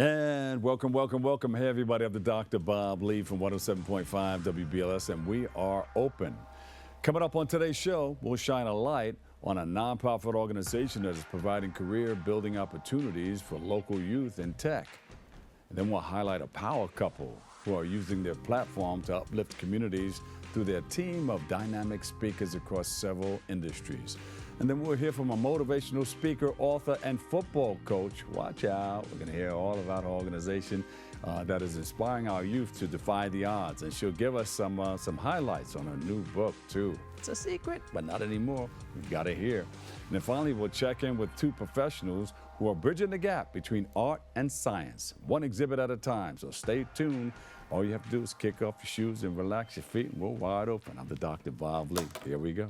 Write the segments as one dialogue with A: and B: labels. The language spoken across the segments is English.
A: And welcome, welcome, welcome. Hey, everybody. I'm the Dr. Bob Lee from 107.5 WBLS, and we are open. Coming up on today's show, we'll shine a light on a nonprofit organization that is providing career-building opportunities for local youth in tech. And then we'll highlight a power couple who are using their platform to uplift communities through their team of dynamic speakers across several industries. And then we'll hear from a motivational speaker, author, and football coach. Watch out. We're going to hear all about her organization that is inspiring our youth to defy the odds. And she'll give us some highlights on her new book, too. It's a secret, but not anymore. We've got to hear. And then finally, we'll check in with two professionals who are bridging the gap between art and science, one exhibit at a time. So stay tuned. All you have to do is kick off your shoes and relax your feet, and we're wide open. I'm the Dr. Bob Lee. Here we go.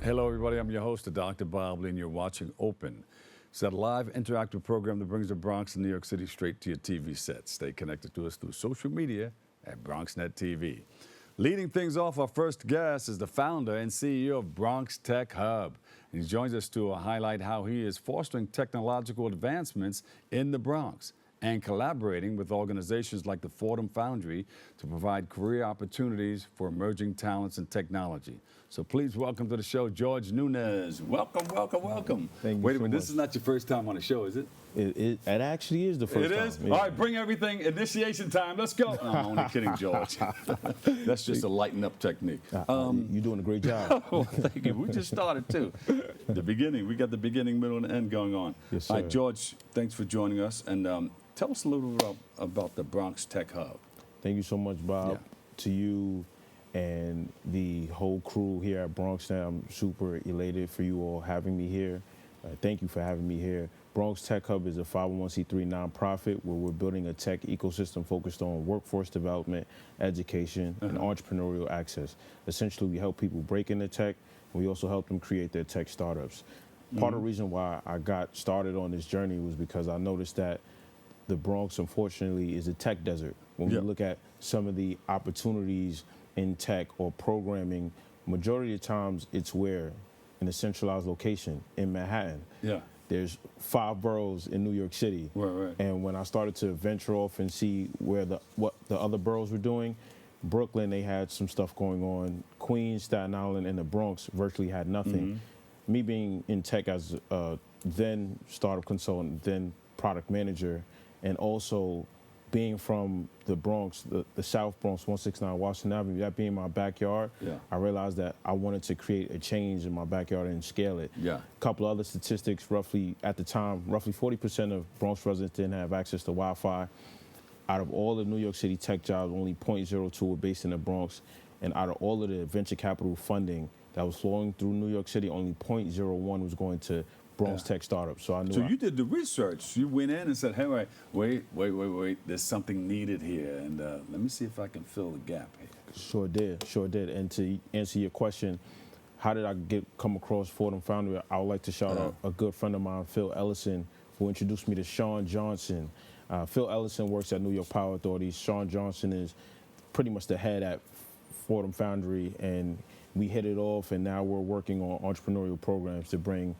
A: Hello, everybody. I'm your host, Dr. Bob Lee, and you're watching Open. It's that live interactive program that brings the Bronx and New York City straight to your TV set. Stay connected to us through social media at Bronxnet TV. Leading things off, our first guest is the founder and CEO of Bronx Tech Hub. And he joins us to highlight how he is fostering technological advancements in the Bronx and collaborating with organizations like the Fordham Foundry to provide career opportunities for emerging talents in technology. So please welcome to the show, George Nunez. Welcome, welcome, welcome.
B: Thank you
A: Wait a
B: so
A: minute,
B: much.
A: this is not your first time on the show, is it?
B: It actually is the first time.
A: It is?
B: Yeah.
A: All right, bring everything, initiation time, let's go. No, I'm only kidding, George. That's just a lighten up technique.
B: You're doing a great job.
A: Oh, thank you. We just started, too. The beginning, we got the beginning, middle, and end going on.
B: Yes,
A: All
B: sir.
A: right, George, thanks for joining us. And tell us a little bit about the Bronx Tech Hub.
B: Thank you so much, Bob.
A: Yeah.
B: To you and the whole crew here at Bronxnet. I'm super elated for you all having me here. Thank you for having me here. Bronx Tech Hub is a 501c3 nonprofit where we're building a tech ecosystem focused on workforce development, education, and entrepreneurial access. Essentially, we help people break into tech, and we also help them create their tech startups. Part of the reason why I got started on this journey was because I noticed that the Bronx, unfortunately, is a tech desert. When we look at some of the opportunities in tech or programming, majority of the times it's where? In a centralized location in Manhattan.
A: Yeah.
B: There's 5 boroughs in New York City.
A: Right.
B: And when I started to venture off and see what the other boroughs were doing, Brooklyn, they had some stuff going on. Queens, Staten Island, and the Bronx virtually had nothing. Me being in tech as a then startup consultant, then product manager, and also being from the Bronx, the South Bronx, 169 Washington Avenue, that being my backyard, I realized that I wanted to create a change in my backyard and scale it.
A: Yeah.
B: A couple other statistics, at the time, roughly 40% of Bronx residents didn't have access to Wi-Fi. Out of all the New York City tech jobs, only 0.02 were based in the Bronx. And out of all of the venture capital funding that was flowing through New York City, only 0.01 was going to Bronx tech startups. So I knew.
A: So you did the research. You went in and said, hey, wait. There's something needed here. And let me see if I can fill the gap here.
B: Sure did. And to answer your question, how did I come across Fordham Foundry? I would like to shout out a good friend of mine, Phil Ellison, who introduced me to Sean Johnson. Phil Ellison works at New York Power Authority. Sean Johnson is pretty much the head at Fordham Foundry, and we hit it off, and now we're working on entrepreneurial programs to bring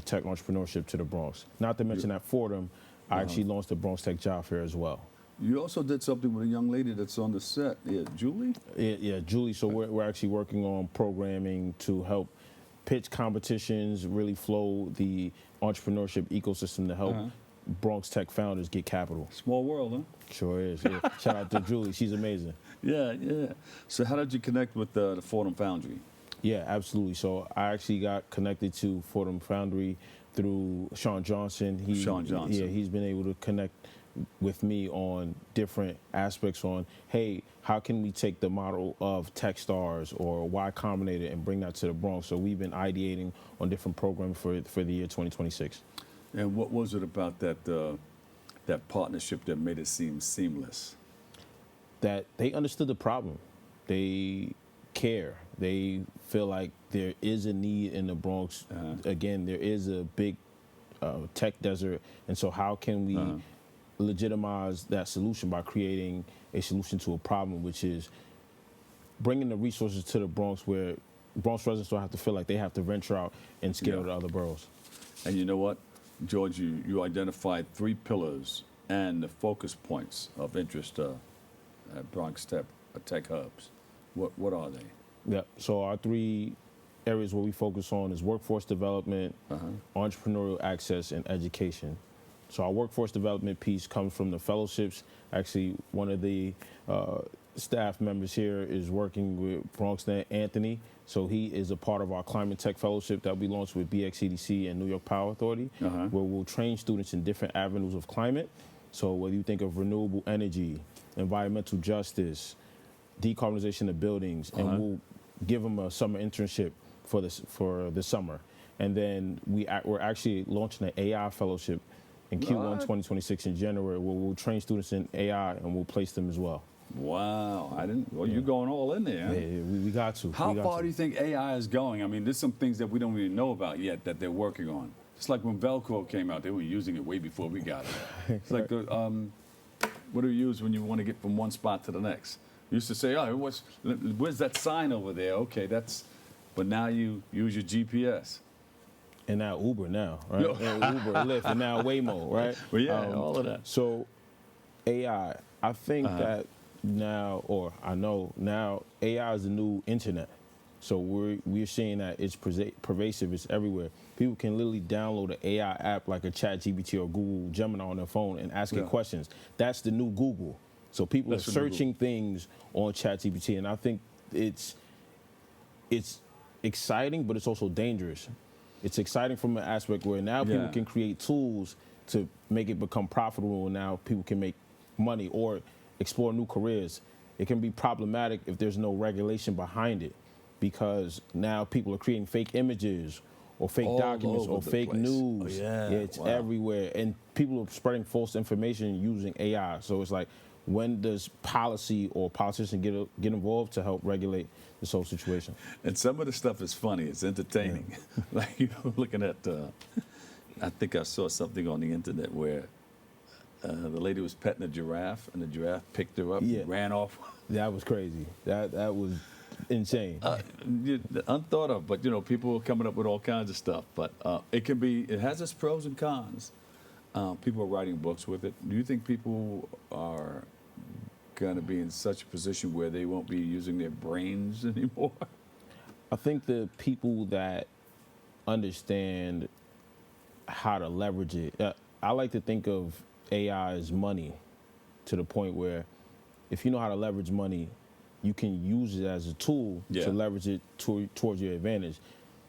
B: tech entrepreneurship to the Bronx. Not to mention at Fordham, I actually launched the Bronx Tech Job Fair as well.
A: You also did something with a young lady that's on the set. Yeah, Julie?
B: Yeah, Julie. So we're actually working on programming to help pitch competitions, really flow the entrepreneurship ecosystem to help Bronx tech founders get capital.
A: Small world, huh?
B: Sure is. Yeah. Shout out to Julie. She's amazing.
A: Yeah. So how did you connect with the Fordham Foundry?
B: Yeah, absolutely. So I actually got connected to Fordham Foundry through Sean Johnson.
A: Sean Johnson.
B: Yeah, he's been able to connect with me on different aspects on, hey, how can we take the model of Techstars or Y Combinator and bring that to the Bronx? So we've been ideating on different programs for the year 2026.
A: And what was it about that partnership that made it seem seamless?
B: That they understood the problem. They care. They feel like there is a need in the Bronx. Again, there is a big tech desert, and so how can we legitimize that solution by creating a solution to a problem, which is bringing the resources to the Bronx where Bronx residents don't have to feel like they have to venture out and scale to other boroughs.
A: And you know what, George, you identified 3 pillars and the focus points of interest at Bronx Tech Hubs. What are they?
B: Yeah, so our 3 areas where we focus on is workforce development, entrepreneurial access, and education. So our workforce development piece comes from the fellowships. Actually, one of the staff members here is working with Bronxnet, Anthony. So he is a part of our Climate Tech Fellowship that we launched with BXCDC and New York Power Authority, where we'll train students in different avenues of climate. So whether you think of renewable energy, environmental justice, decarbonization of buildings, and we'll give them a summer internship for the summer. And then we're actually launching an AI fellowship in Q1 2026 in January, where we'll train students in AI and we'll place them as well.
A: Wow, I didn't. Well, you're going all in there. Huh?
B: Yeah, we got to.
A: How far do you think AI is going? I mean, there's some things that we don't even know about yet that they're working on. It's like when Velcro came out, they were using it way before we got it. It's like what do you use when you want to get from one spot to the next? You used to say, oh, where's that sign over there? Okay, but now you use your GPS.
B: And now Uber now, right? And Uber, Lyft, and now Waymo, right?
A: Well, yeah, all of that.
B: So AI, I think that now, or I know now, AI is the new internet. So we're seeing that it's pervasive, it's everywhere. People can literally download an AI app like a ChatGPT or Google Gemini on their phone and ask it questions. That's the new Google. So people are searching things on ChatGPT, and I think it's exciting, but it's also dangerous. It's exciting from an aspect where now people can create tools to make it become profitable, and now people can make money or explore new careers. It can be problematic if there's no regulation behind it, because now people are creating fake images or fake documents or fake news. It's everywhere, and people are spreading false information using AI. So it's like, when does policy or politicians get involved to help regulate this whole situation? And
A: some of the stuff is funny. It's entertaining. Like, looking at, I think I saw something on the internet where the lady was petting a giraffe, and the giraffe picked her up and ran off.
B: That was crazy. That was insane.
A: Unthought of, but people are coming up with all kinds of stuff. But it has its pros and cons. People are writing books with it. Do you think people are going to be in such a position where they won't be using their brains anymore?
B: I think the people that understand how to leverage it, I like to think of AI as money, to the point where if you know how to leverage money, you can use it as a tool to leverage it towards your advantage.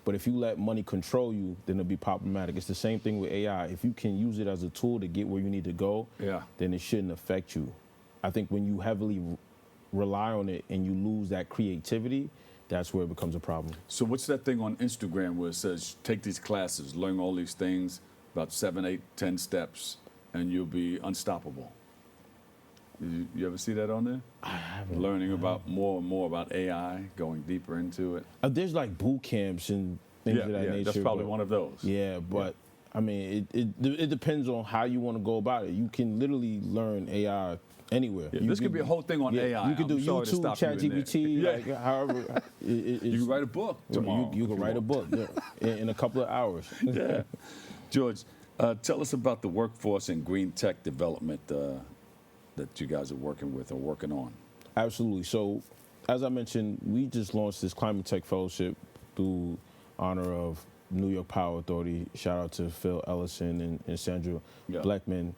B: But if you let money control you, then it'll be problematic. It's the same thing with AI. If you can use it as a tool to get where you need to go, then it shouldn't affect you. I think when you heavily rely on it and you lose that creativity, that's where it becomes a problem. So
A: what's that thing on Instagram where it says, take these classes, learn all these things, about 7, 8, 10 steps, and you'll be unstoppable? You ever see that on there?
B: I haven't.
A: Learning about more and more about AI, going deeper into it.
B: There's like boot camps and things of that nature.
A: That's probably one of those.
B: Yeah, but I mean, it depends on how you want to go about it. You can literally learn AI anywhere.
A: This could be a whole thing on AI.
B: You could do YouTube, ChatGPT, like however.
A: You can write a book tomorrow.
B: You can write a book in a couple of hours.
A: Yeah. George, tell us about the workforce and green tech development that you guys are working with or working on.
B: Absolutely. So, as I mentioned, we just launched this Climate Tech Fellowship through honor of New York Power Authority. Shout out to Phil Ellison and Sandra Bleckman.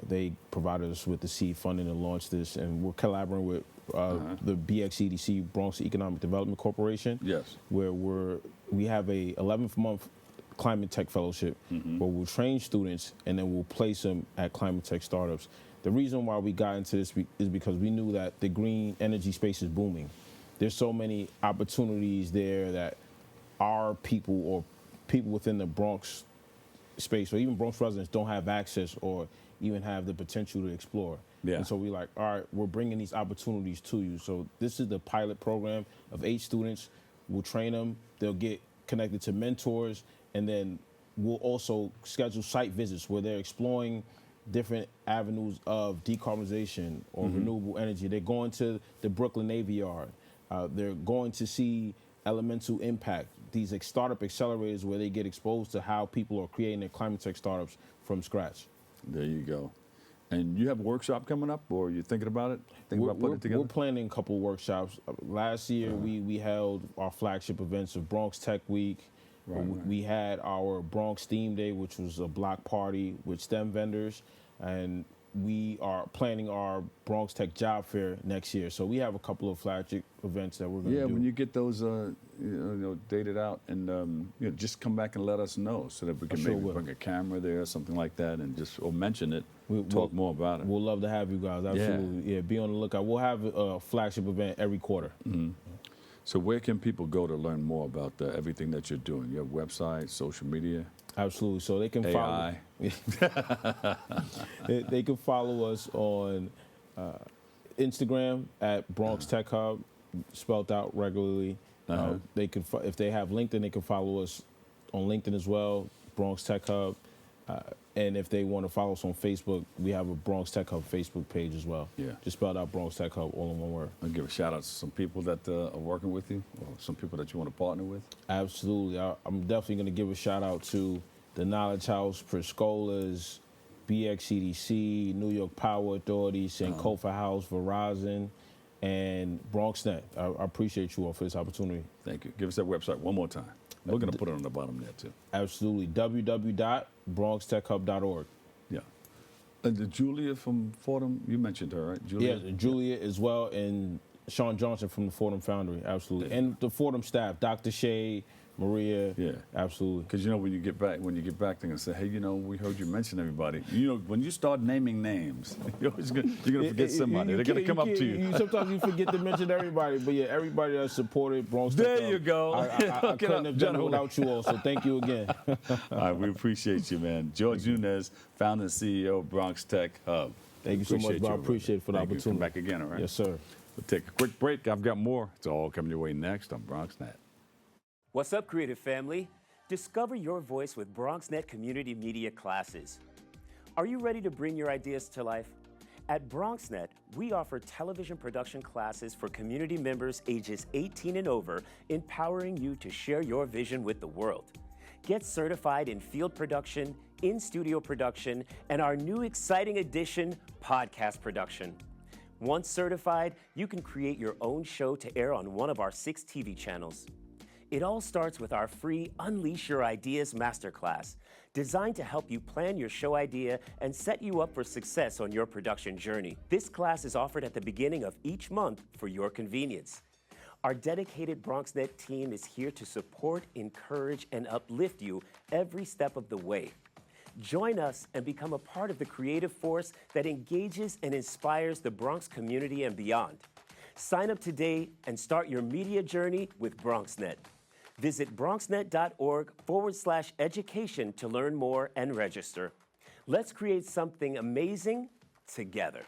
B: They provided us with the seed funding to launch this, and we're collaborating with the BXCDC, Bronx Economic Development Corporation.
A: Yes.
B: Where we have a 11th month Climate Tech Fellowship, where we'll train students and then we'll place them at climate tech startups. The reason why we got into this is because we knew that the green energy space is booming. There's so many opportunities there that our people or people within the Bronx space or even Bronx residents don't have access or even have the potential to explore.
A: Yeah.
B: And so we're like, all right, we're bringing these opportunities to you. So this is the pilot program of 8 students. We'll train them. They'll get connected to mentors. And then we'll also schedule site visits where they're exploring different avenues of decarbonization or renewable energy. They're going to the Brooklyn Navy Yard. They're going to see elemental impact, these startup accelerators where they get exposed to how people are creating their climate tech startups from scratch.
A: There you go. And you have a workshop coming up, or you're thinking about it? Thinking about putting it together?
B: We're planning a couple workshops. Last year, we held our flagship events of Bronx Tech Week. We had our Bronx Theme Day, which was a block party with STEM vendors. And we are planning our Bronx Tech Job Fair next year. So we have a couple of flagship events that we're going to do.
A: Yeah, when you get those dated out, and just come back and let us know so that we can maybe bring a camera there or something like that and just mention it, talk more about it.
B: We'll love to have you guys, absolutely. Yeah, be on the lookout. We'll have a flagship event every quarter.
A: So where can people go to learn more about everything that you're doing? Your website, social media?
B: Absolutely. So they can follow. They can follow us on Instagram at Bronx Tech Hub, spelled out regularly. They can, if they have LinkedIn, they can follow us on LinkedIn as well, Bronx Tech Hub. And if they want to follow us on Facebook, we have a Bronx Tech Hub Facebook page as well. Yeah. Just spelled out Bronx Tech Hub, all in one word.
A: I'll give a shout out to some people that are working with you, or some people that you want to partner with.
B: Absolutely. I'm definitely going to give a shout out to the Knowledge House, Prescola's, BXCDC, New York Power Authority, Sankofa House, Verizon, and Bronxnet. I appreciate you all for this opportunity.
A: Thank you. Give us that website one more time. We're going to put it on the bottom there, too.
B: Absolutely. www.bronxtechhub.org.
A: Yeah. And Julia from Fordham, you mentioned her, right? Julia?
B: Yeah, Julia as well, and Sean Johnson from the Fordham Foundry, absolutely. Yeah. And the Fordham staff, Dr. Shea, Maria, absolutely.
A: Because when you get back, they're gonna say, hey, we heard you mention everybody. When you start naming names, you're gonna forget somebody. They're gonna come up to you.
B: Sometimes you forget to mention everybody, but yeah, everybody that supported Bronx Tech Hub.
A: There you go.
B: I couldn't have done it without you all. So thank you again.
A: All right, we appreciate you, man. George Nunez, founder and CEO of Bronx Tech Hub.
B: Thank you so much, bro. I appreciate it for the opportunity.
A: Come back again, all right?
B: Yes, sir.
A: We'll take a quick break. I've got more. It's all coming your way next on Bronxnet.
C: What's up, creative family? Discover your voice with Bronxnet community media classes. Are you ready to bring your ideas to life? At Bronxnet, we offer television production classes for community members ages 18 and over, empowering you to share your vision with the world. Get certified in field production, in-studio production, and our new exciting addition, podcast production. Once certified, you can create your own show to air on one of our 6 TV channels. It all starts with our free Unleash Your Ideas Masterclass, designed to help you plan your show idea and set you up for success on your production journey. This class is offered at the beginning of each month for your convenience. Our dedicated Bronxnet team is here to support, encourage, and uplift you every step of the way. Join us and become a part of the creative force that engages and inspires the Bronx community and beyond. Sign up today and start your media journey with Bronxnet. Visit bronxnet.org/education to learn more and register. Let's create something amazing together.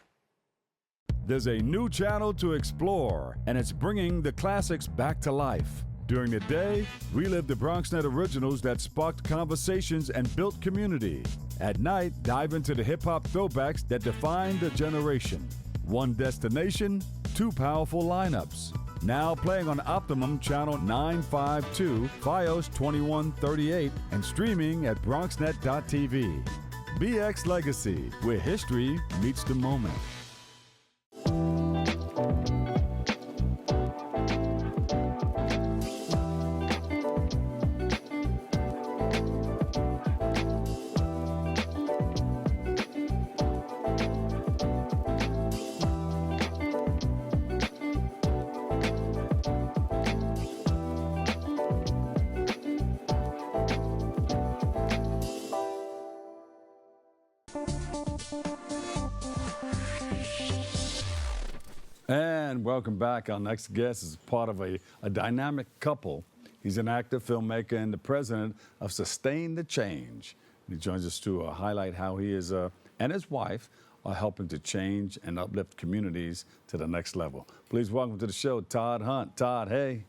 A: There's a new channel to explore, and it's bringing the classics back to life. During the day, relive the Bronxnet originals that sparked conversations and built community. At night, dive into the hip-hop throwbacks that defined the generation. One destination, 2 powerful lineups. Now playing on Optimum Channel 952, Fios 2138, and streaming at bronxnet.tv. BX Legacy, where history meets the moment. And welcome back. Our next guest is part of a dynamic couple. He's an actor, filmmaker, and the president of Sustain the Change. He joins us to highlight how he is and his wife are helping to change and uplift communities to the next level. Please welcome to the show, Todd Hunt. Todd, hey.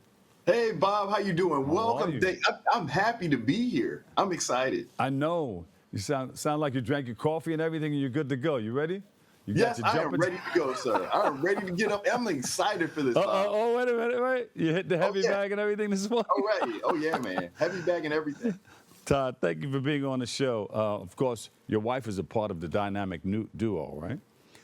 D: Hey, Bob, how you doing?
A: How
D: Welcome.
A: are you?
D: I'm happy to be here. I'm excited.
A: I know. You sound like you drank your coffee and everything, and you're good to go. You ready? You got
D: Yes,
A: your
D: I am
A: jumping-
D: ready to go, sir. I'm ready to get up. I'm excited for this. Bob.
A: Oh, wait a minute, wait. You hit the heavy
D: yeah.
A: bag and everything this morning?
D: All right. Oh, yeah, man. Heavy bag and everything.
A: Todd, thank you for being on the show. Of course, your wife is a part of the dynamic duo, right?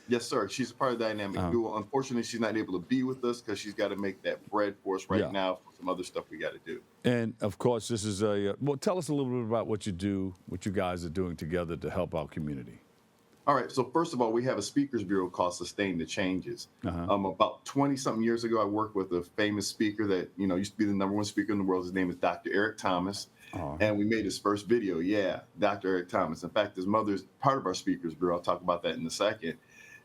D: Yes, sir. She's a part of Dynamic Duo. Unfortunately, she's not able to be with us because she's got to make that bread for us right now for some other stuff we got to do.
A: And of course, this is well, tell us a little bit about what you do, what you guys are doing together to help our community.
D: All right. So first of all, we have a speakers bureau called Sustain the Changes. About 20-something years ago, I worked with a famous speaker that used to be the #1 speaker in the world. His name is Dr. Eric Thomas. And we made his first video. Yeah, Dr. Eric Thomas. In fact, his mother's part of our speakers bureau. I'll talk about that in a second.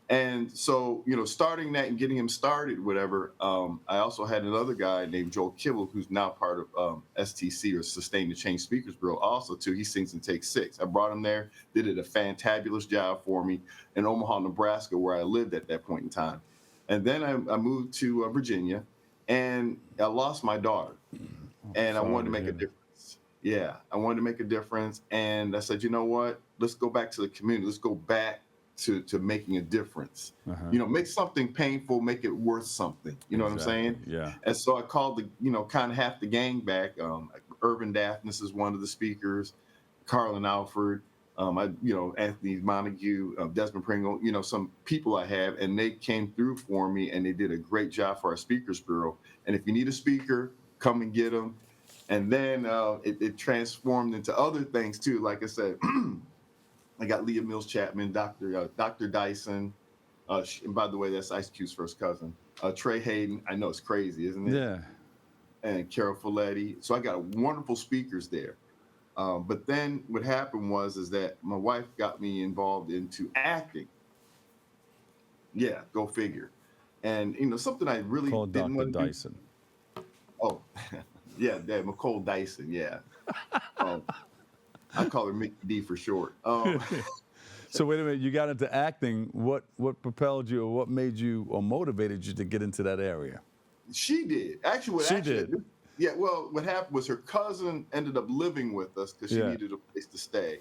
D: And so, starting that and getting him started, whatever, I also had another guy named Joel Kibble, who's now part of STC, or Sustain the Change Speakers Bureau, also, too. He sings and takes 6. I brought him there, did a fantabulous job for me in Omaha, Nebraska, where I lived at that point in time. And then I moved to Virginia, and I lost my daughter. And I wanted to make a difference. Yeah, I wanted to make a difference. And I said, you know what? Let's go back to the community. Let's go back to making a difference. Make something painful, make it worth something. You know what I'm saying?
A: Yeah.
D: And so I called kind of half the gang back. Irvin Daphnis is one of the speakers, Carlin Alford, Anthony Montague, Desmond Pringle, some people I have, and they came through for me, and they did a great job for our speakers bureau. And if you need a speaker, come and get them. And then it transformed into other things too. Like I said, I got Leah Mills Chapman, Dr. Dyson, and by the way, that's Ice Cube's first cousin. Trey Hayden, I know it's crazy, isn't it?
A: Yeah.
D: And Carol Folletti. So I got wonderful speakers there. But then what happened was that my wife got me involved into acting. Yeah, go figure. And something I really
A: Called
D: didn't
A: Dr.
D: want to do.
A: Dyson.
D: Oh, yeah, McCole Dyson. Yeah. I call her Mickey D for short.
A: So wait a minute, you got into acting. What propelled you, or what made you, or motivated you to get into that area?
D: She did. Actually,
A: She did.
D: Yeah, well, what happened was her cousin ended up living with us because she needed a place to stay.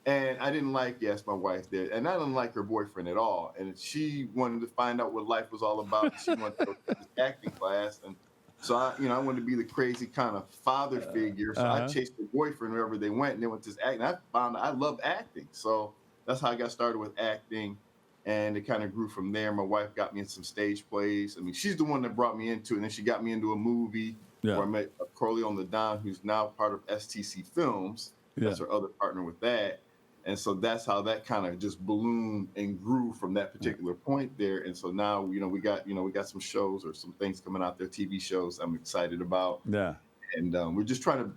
D: And I didn't yes, my wife did. And I didn't like her boyfriend at all. And she wanted to find out what life was all about. She wanted to go to this acting class. And so I wanted to be the crazy kind of father figure. So I chased her boyfriend wherever they went, and they went to this acting. I found I loved acting. So that's how I got started with acting. And it kind of grew from there. My wife got me in some stage plays. I mean, she's the one that brought me into it. And then she got me into a movie where I met Corleone the Don, who's now part of STC Films. That's her other partner with that. And so that's how that kind of just ballooned and grew from that particular point there. And so now, we got some shows or some things coming out there, TV shows I'm excited about.
A: Yeah.
D: And we're just trying to,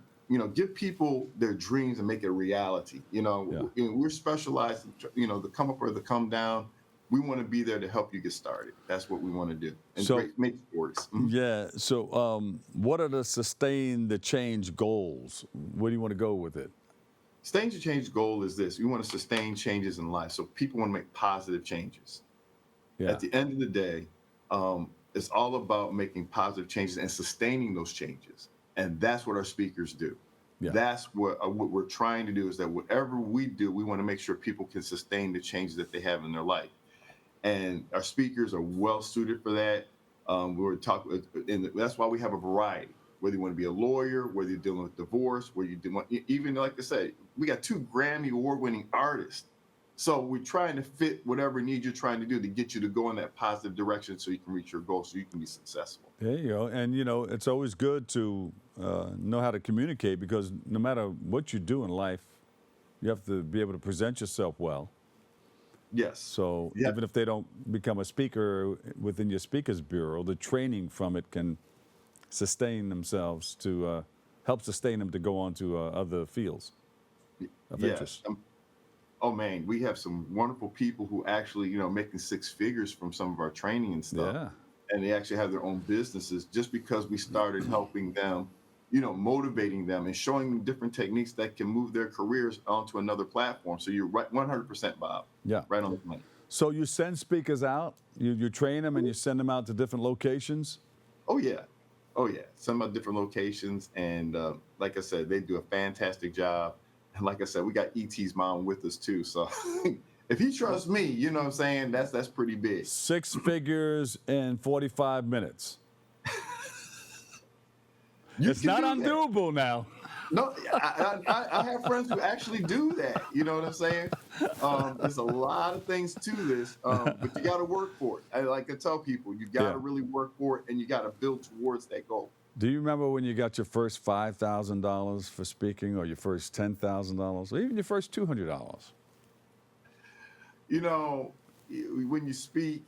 D: give people their dreams and make it a reality. We're specialized, the come up or the come down. We want to be there to help you get started. That's what we want to do. And make stories.
A: Yeah. So what are the Sustain the Change goals? Where do you want to go with it?
D: Sustain the Change goal is this. We want to sustain changes in life. So people want to make positive changes. Yeah. At the end of the day, it's all about making positive changes and sustaining those changes. And that's what our speakers do. Yeah. That's what we're trying to do, is that whatever we do, we want to make sure people can sustain the changes that they have in their life. And our speakers are well suited for that. We're talking, and that's why we have a variety. Whether you want to be a lawyer, whether you're dealing with divorce, whether you do, even like I say, we got 2 Grammy Award-winning artists. So we're trying to fit whatever need you're trying to do to get you to go in that positive direction so you can reach your goal, so you can be successful.
A: There you go. And, it's always good to know how to communicate, because no matter what you do in life, you have to be able to present yourself well.
D: Yes.
A: So even if they don't become a speaker within your speakers bureau, the training from it can sustain themselves help sustain them to go on to other fields of interest.
D: Oh man, we have some wonderful people who actually, making six figures from some of our training and stuff.
A: Yeah.
D: And they actually have their own businesses just because we started helping them, motivating them and showing them different techniques that can move their careers onto another platform. So you're right, 100%, Bob.
A: Yeah.
D: Right on the money.
A: So you send speakers out, you train them, and you send them out to different locations?
D: Oh, yeah. Oh, yeah. Some are different locations. And like I said, they do a fantastic job. And like I said, we got E.T.'s mom with us, too. So if he trusts me, you know what I'm saying, that's pretty big.
A: 6 figures in 45 minutes. It's not undoable now.
D: No, I have friends who actually do that. You know what I'm saying? There's a lot of things to this, but you got to work for it. Like I tell people, you got to really work for it, and you got to build towards that goal.
A: Do you remember when you got your first $5,000 for speaking, or your first $10,000, or even your first $200?
D: When you speak,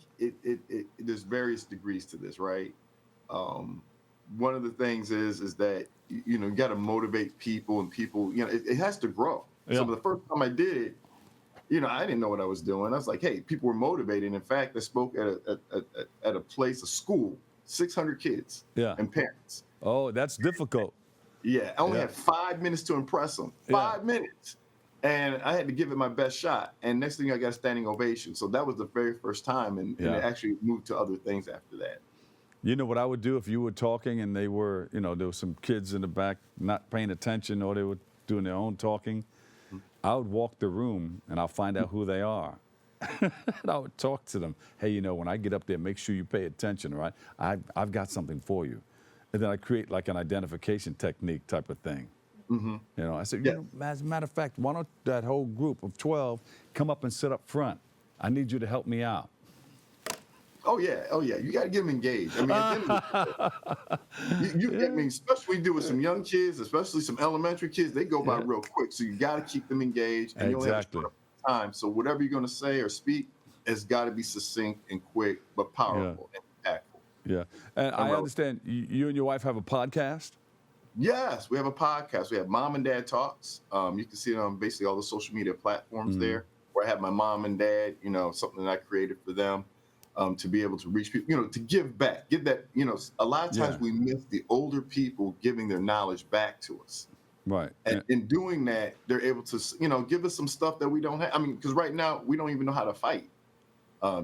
D: there's various degrees to this, right? One of the things is that you got to motivate people, and people, it has to grow.
A: Yeah.
D: So the first time I did it, I didn't know what I was doing. I was like, hey, people were motivated. In fact, I spoke at a place, a school, 600 kids and parents.
A: Oh, that's difficult.
D: Yeah, I only had 5 minutes to impress them. 5 minutes. And I had to give it my best shot. And next thing I got a standing ovation. So that was the very first time. And it actually moved to other things after that.
A: You know what I would do if you were talking and they were, there were some kids in the back not paying attention, or they were doing their own talking? I would walk the room and I'll find out who they are. And I would talk to them. Hey, when I get up there, make sure you pay attention, all right? I've got something for you. And then I create like an identification technique type of thing. I said, as a matter of fact, why don't that whole group of 12 come up and sit up front? I need you to help me out.
D: Oh yeah. You got to get them engaged. I mean, especially when you do with some young kids, especially some elementary kids, they go by real quick. So you got to keep them engaged, and you only have a short time. So whatever you're going to say or speak, it's got to be succinct and quick, but powerful and impactful.
A: Yeah, and I understand you and your wife have a podcast.
D: Yes, we have a podcast. We have Mom and Dad Talks. You can see it on basically all the social media platforms there, where I have my mom and dad, something that I created for them. To be able to reach people, to give back, give that, a lot of times we miss the older people giving their knowledge back to us.
A: Right.
D: And in doing that, they're able to, give us some stuff that we don't have. I mean, because right now we don't even know how to fight.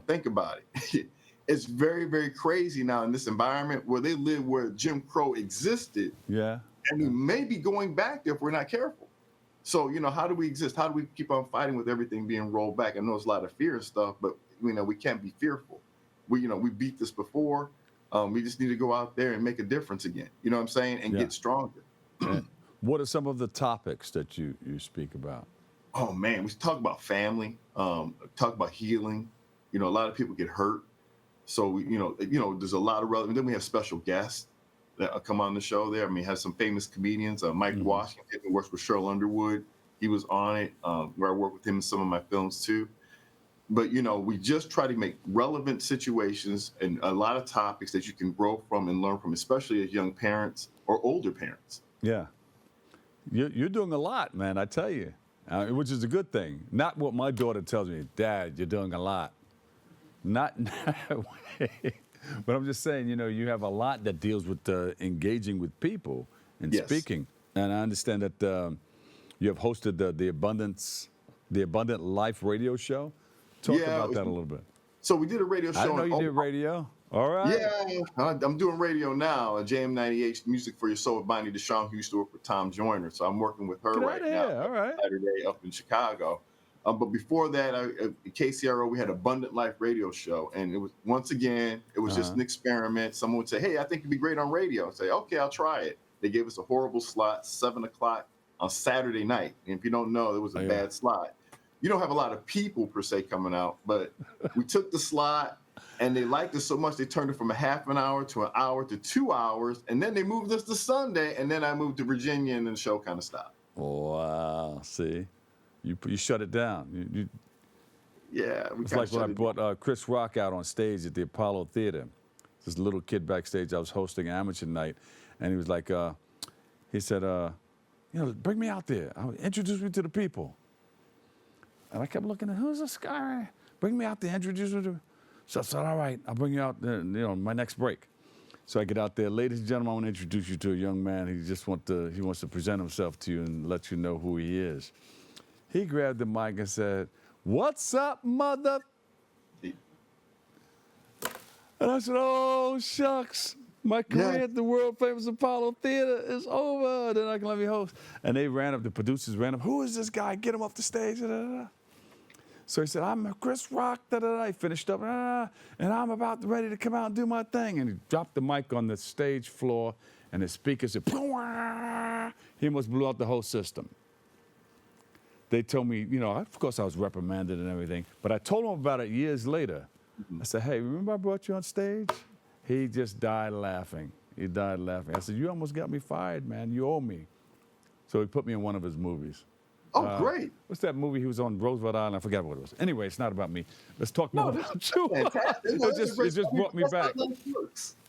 D: Think about it. It's very, very crazy now in this environment where they live, where Jim Crow existed.
A: Yeah.
D: And we may be going back there if we're not careful. So, how do we exist? How do we keep on fighting with everything being rolled back? I know there's a lot of fear and stuff, but we can't be fearful. We beat this before. We just need to go out there and make a difference again. You know what I'm saying? And get stronger.
A: What are some of the topics that you speak about?
D: Oh man, we talk about family. Talk about healing. A lot of people get hurt, so there's a lot of relevant. Then we have special guests that come on the show. There, have some famous comedians. Mike Washington, who works with Cheryl Underwood. He was on it. Where I work with him in some of my films too. But, we just try to make relevant situations and a lot of topics that you can grow from and learn from, especially as young parents or older parents. Yeah.
A: You're doing a lot, man, I tell you, which is a good thing. Not what my daughter tells me, Dad, you're doing a lot. Not that way. But I'm just saying, you have a lot that deals with engaging with people and speaking. And I understand that you have hosted the Abundant Life radio show. Talk about that a little bit.
D: So we did a radio show.
A: I didn't know you did radio. All right.
D: Yeah, I'm doing radio now. JM98 Music for Your Soul with Bonnie DeShawn, who used to work with Tom Joyner. So I'm working with her right now.
A: All right.
D: Saturday up in Chicago. But before that, at KCRO, we had Abundant Life radio show. And it was, once again, it was just an experiment. Someone would say, hey, I think you'd be great on radio. I'd say, okay, I'll try it. They gave us a horrible slot, 7 o'clock on Saturday night. And if you don't know, it was a bad slot. You don't have a lot of people per se coming out, but we took the slot and they liked it so much they turned it from a half an hour to an hour to 2 hours, and then they moved us to Sunday, and then I moved to Virginia, and then the show kind of stopped.
A: Wow, see, you shut it down.
D: Yeah,
A: it's like when I brought Chris Rock out on stage at the Apollo Theater. This little kid backstage, I was hosting amateur night, and he was like, he said, bring me out there. Introduce me to the people. And I kept looking at, who's this guy? Bring me out there, introduce me to. So I said, all right, I'll bring you out there, my next break. So I get out there, ladies and gentlemen, I want to introduce you to a young man. He wants to present himself to you and let you know who he is. He grabbed the mic and said, "What's up, mother?" And I said, "Oh, shucks. My career at the world famous Apollo Theater is over. They're not going to let me host." And they ran up, the producers ran up, "Who is this guy? Get him off the stage." So he said, "I'm Chris Rock." He finished up, and I'm about ready to come out and do my thing. And he dropped the mic on the stage floor, and the speaker said, he almost blew out the whole system. They told me, of course I was reprimanded and everything, but I told him about it years later. I said, "Hey, remember I brought you on stage?" He just died laughing. He died laughing. I said, "You almost got me fired, man. You owe me." So he put me in one of his movies.
D: Oh, great.
A: What's that movie he was on, Roosevelt Island? I forgot what it was. Anyway, it's not about me. Let's talk more about you. It just brought me back.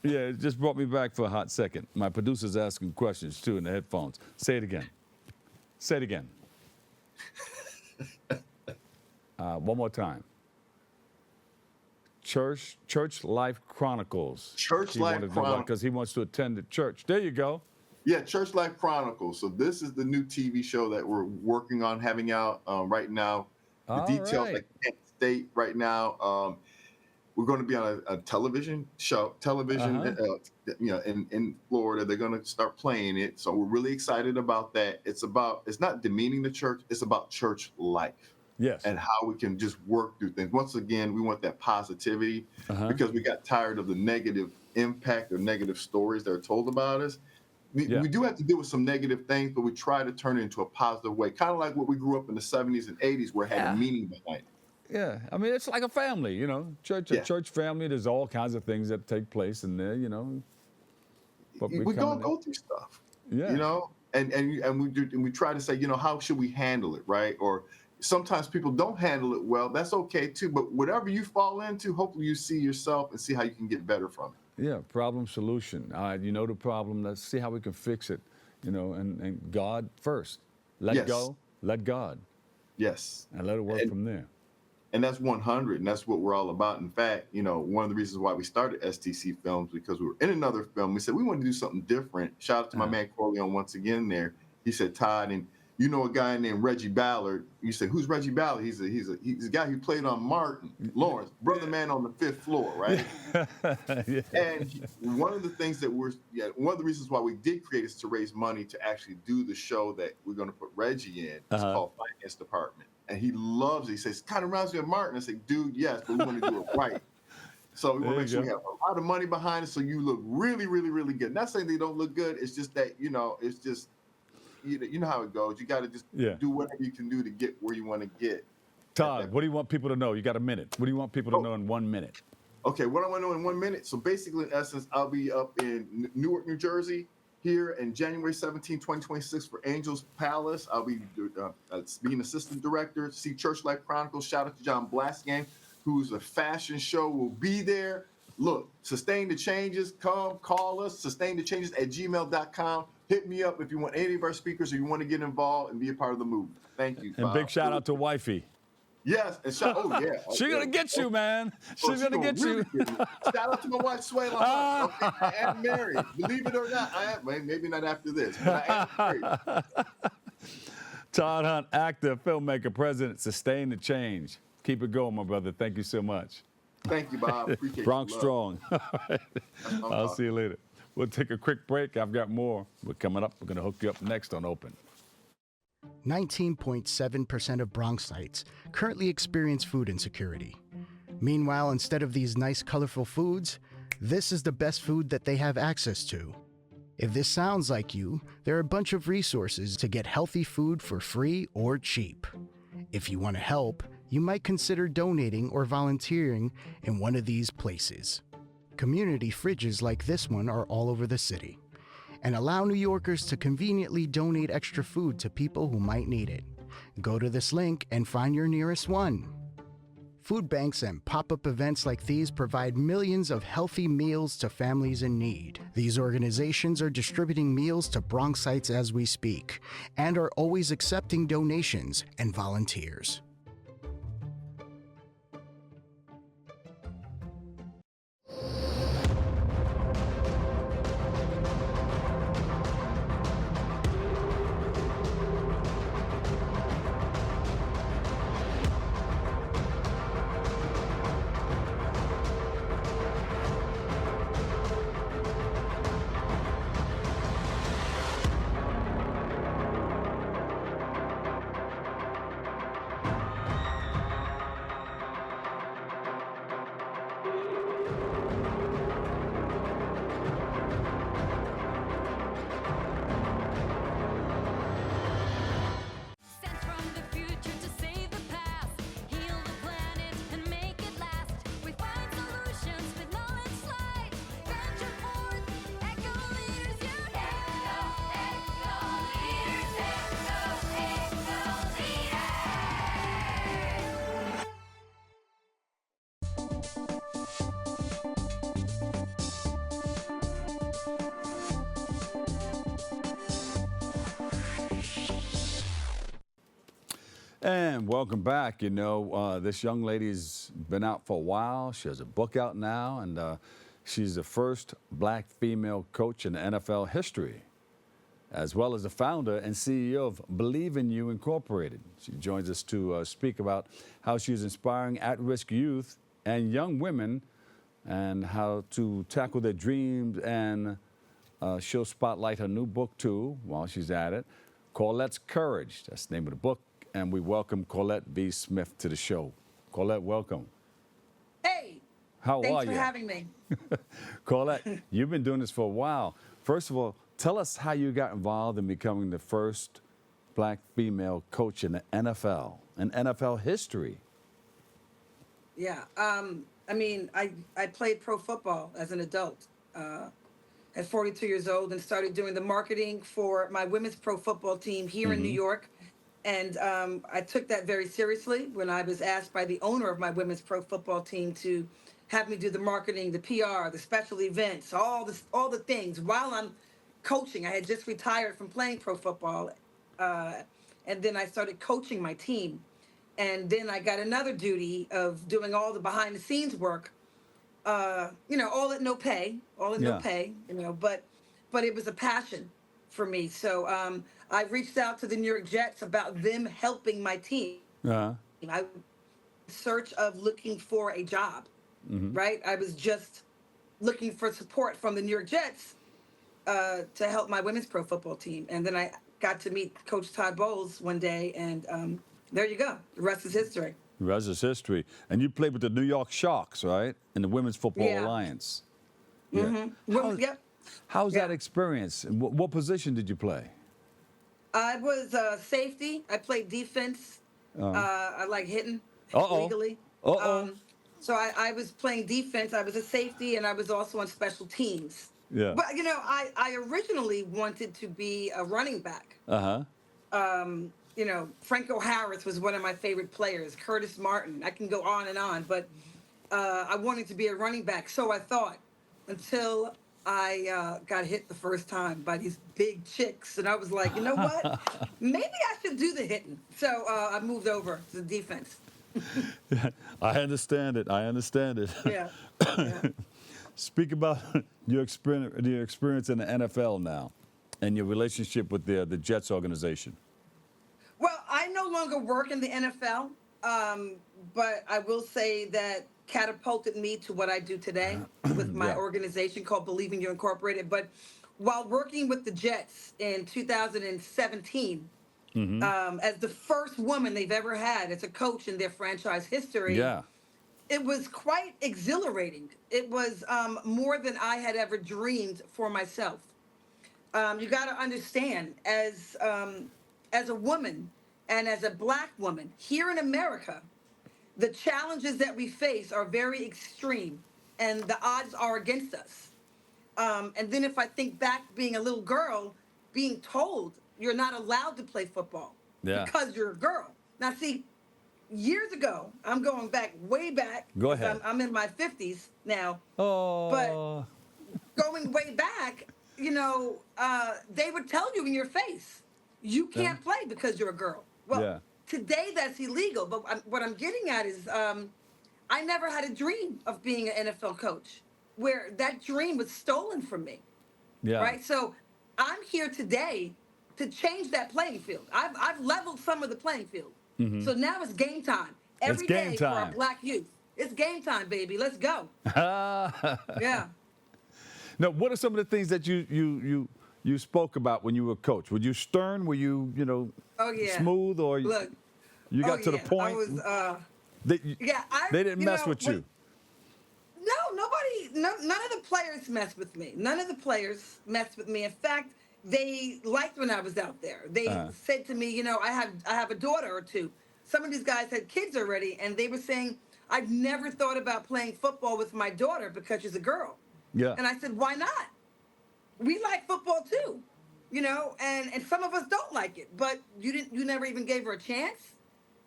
A: Yeah, it just brought me back for a hot second. My producer's asking questions, too, in the headphones. Say it again. Say it again. One more time. Church Life Chronicles.
D: Church Life Chronicles.
A: Because he wants to attend the church. There you go.
D: Yeah, Church Life Chronicles. So this is the new TV show that we're working on having out right now. The details I can't state right now. We're going to be on a television show, in Florida. They're going to start playing it. So we're really excited about that. It's not demeaning the church. It's about church life.
A: Yes.
D: And how we can just work through things. Once again, we want that positivity because we got tired of the negative impact or negative stories that are told about us. We do have to deal with some negative things, but we try to turn it into a positive way, kind of like what we grew up in the 70s and 80s where it had a meaning behind it.
A: Yeah, I mean, it's like a family, a church family. There's all kinds of things that take place in there, But
D: we're going to go through stuff, and we try to say, how should we handle it, right? Or sometimes people don't handle it well. That's okay, too. But whatever you fall into, hopefully you see yourself and see how you can get better from it.
A: Yeah, problem solution. You know the problem. Let's see how we can fix it. And God first. Let go. Let God.
D: Yes.
A: And let it work from there.
D: And that's 100, and that's what we're all about. In fact, one of the reasons why we started STC Films, because we were in another film. We said we want to do something different. Shout out to my man Corleone once again there. He said, "Todd, and a guy named Reggie Ballard." You said, "Who's Reggie Ballard?" He's a guy who played on Martin Lawrence, Brother Man on the Fifth Floor, right? And one of the things that one of the reasons why we did create is to raise money to actually do the show that we're going to put Reggie in. It's called Finance Department, and he loves it. He says, "Kind of reminds me of Martin." I say, "Dude, yes, but we want to do it right." So we want to make sure we have a lot of money behind it, so you look really, really, really good. Not saying they don't look good. It's just that it's just. You know how it goes. You got to just do whatever you can do to get where you want to get.
A: Todd, what do you want people to know? You got a minute. What do you want people to know in 1 minute?
D: Okay, what I want to know in 1 minute. So basically, in essence, I'll be up in Newark, New Jersey here in January 17, 2026 for Angels Palace. I'll be being assistant director. See Church Life Chronicles. Shout out to John Blaskin, who's a fashion show, will be there. Look, Sustain the Changes. Come call us, sustainthechanges@gmail.com. Hit me up if you want any of our speakers or you want to get involved and be a part of the movement. Thank you,
A: and
D: Bob.
A: Big shout out to Wifey.
D: Yes, and she's
A: gonna get you, man. She's gonna get you.
D: Shout out to my wife, Swehla Hunt. Okay, I am married. Believe it or not, I am. Maybe not after this, but I am married.
A: Todd Hunt, actor, filmmaker, president, Sustain the Change. Keep it going, my brother. Thank you so much.
D: Thank you, Bob. Appreciate
A: Bronx
D: you.
A: Strong. I'll see you later. We'll take a quick break. I've got more. We're coming up. We're going to hook you up next on Open.
E: 19.7% of Bronxites currently experience food insecurity. Meanwhile, instead of these nice, colorful foods, this is the best food that they have access to. If this sounds like you, there are a bunch of resources to get healthy food for free or cheap. If you want to help, you might consider donating or volunteering in one of these places. Community fridges like this one are all over the city and allow New Yorkers to conveniently donate extra food to people who might need it. Go to this link and find your nearest one. Food banks and pop-up events like these provide millions of healthy meals to families in need. These organizations are distributing meals to Bronxites as we speak and are always accepting donations and volunteers.
A: And welcome back. You know, this young lady's been out for a while. She has a book out now, and she's the first black female coach in the NFL history, as well as the founder and CEO of Believe in You Incorporated. She joins us to speak about how she's inspiring at-risk youth and young women and how to tackle their dreams, and she'll spotlight her new book, too, while she's at it. Colette's Courage, that's the name of the book, and we welcome Collette V. Smith to the show. Collette, welcome.
F: Hey,
A: How are you?
F: thanks for having me.
A: Collette, you've been doing this for a while. First of all, tell us how you got involved in becoming the first black female coach in the NFL, in NFL history.
F: Yeah, I mean, I played pro football as an adult at 42 years old, and started doing the marketing for my women's pro football team here in New York. And I took that very seriously when I was asked by the owner of my women's pro football team to have me do the marketing, the PR, the special events, all the things while I'm coaching. I had just retired from playing pro football, and then I started coaching my team. And then I got another duty of doing all the behind the scenes work, you know, all at no pay, no pay, you know, but it was a passion for me. So I reached out to the New York Jets about them helping my team. I was in search of looking for a job, right? I was just looking for support from the New York Jets to help my women's pro football team. And then I got to meet Coach Todd Bowles one day, and there you go. The rest is history.
A: The rest is history. And you played with the New York Sharks, right? In the Women's Football
F: Yeah.
A: Alliance.
F: Well, yep.
A: How's that
F: Yeah.
A: experience? And what position did you play?
F: I was safety. I played defense. I like hitting legally. So I was playing defense. I was a safety, and I was also on special teams.
A: Yeah.
F: But, you know, I originally wanted to be a running back. You know, Franco Harris was one of my favorite players. Curtis Martin. I can go on and on. But I wanted to be a running back, so I thought, until I got hit the first time by these big chicks. And I was like, you know what? Maybe I should do the hitting. So I moved over to the defense.
A: I understand it.
F: Yeah. Yeah.
A: Speak about your experience in the NFL now and your relationship with the Jets organization.
F: Well, I no longer work in the NFL, but I will say that catapulted me to what I do today with my organization called Believe in You Incorporated. But while working with the Jets in 2017, as the first woman they've ever had as a coach in their franchise history, it was quite exhilarating. It was more than I had ever dreamed for myself. You got to understand, as a woman and as a black woman here in America, the challenges that we face are very extreme, and the odds are against us. And then if I think back being a little girl, being told you're not allowed to play football because you're a girl. Now, see, years ago, I'm going back, way back.
A: Go ahead.
F: I'm in my 50s now.
A: Oh.
F: But going way back, you know, they would tell you in your face, you can't play because you're a girl. Well, today that's illegal. But what I'm getting at is I never had a dream of being an NFL coach, where that dream was stolen from me. Right? So I'm here today to change that playing field. I've leveled some of the playing field. So now it's game time. Every day for our black youth. It's game time, baby. Let's go. Yeah.
A: Now, what are some of the things that you spoke about when you were a coach? Were you stern? Were you, smooth? Or
F: Look,
A: you got to the point?
F: I was,
A: they
F: they
A: didn't mess with you.
F: No, none of the players messed with me. None of the players messed with me. In fact, they liked when I was out there. They said to me, you know, I have a daughter or two. Some of these guys had kids already, and they were saying, I've never thought about playing football with my daughter because she's a girl.
A: Yeah.
F: And I said, why not? We like football too, you know, and some of us don't like it, but you never even gave her a chance.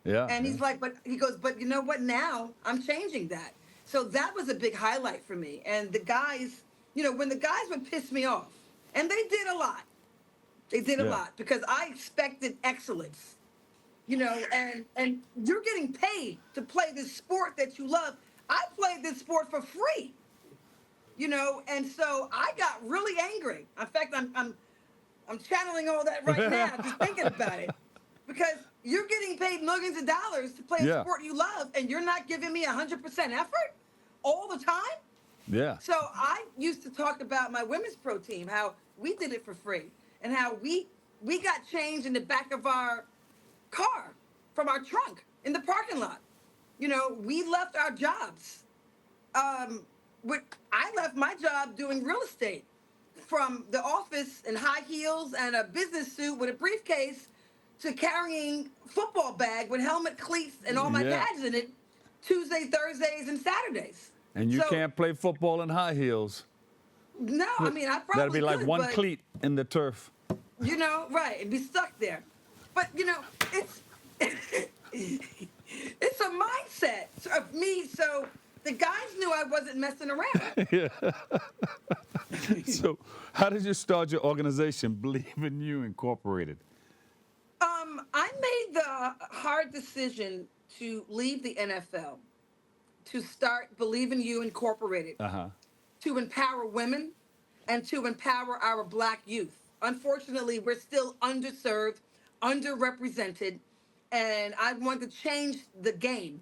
A: Yeah.
F: And he's like, but you know what? Now I'm changing that. So that was a big highlight for me. And the guys, you know, when the guys would piss me off, and they did a lot. They did a lot because I expected excellence. you know, and you're getting paid to play this sport that you love. I played this sport for free, you know, and so I got really angry. In fact, I'm channeling all that right now, just thinking about it, because you're getting paid millions of dollars to play a sport you love, and you're not giving me 100% effort all the time.
A: Yeah.
F: So I used to talk about my women's pro team, how we did it for free, and how we got change in the back of our car from our trunk in the parking lot. You know, we left our jobs. I left my job doing real estate, from the office in high heels and a business suit with a briefcase to carrying football bag with helmet, cleats, and all my badges in it Tuesday, Thursdays, and Saturdays.
A: And you can't play football in high heels.
F: No, I mean, I probably
A: That'd be like
F: could,
A: one
F: but,
A: cleat in the turf.
F: You know, right, and be stuck there. But, you know, it's it's a mindset of me, so the guys knew I wasn't messing around.
A: Yeah. So how did you start your organization, Believe in You Incorporated?
F: I made the hard decision to leave the NFL, to start Believe in You Incorporated, to empower women and to empower our Black youth. Unfortunately, we're still underserved, underrepresented, and I want to change the game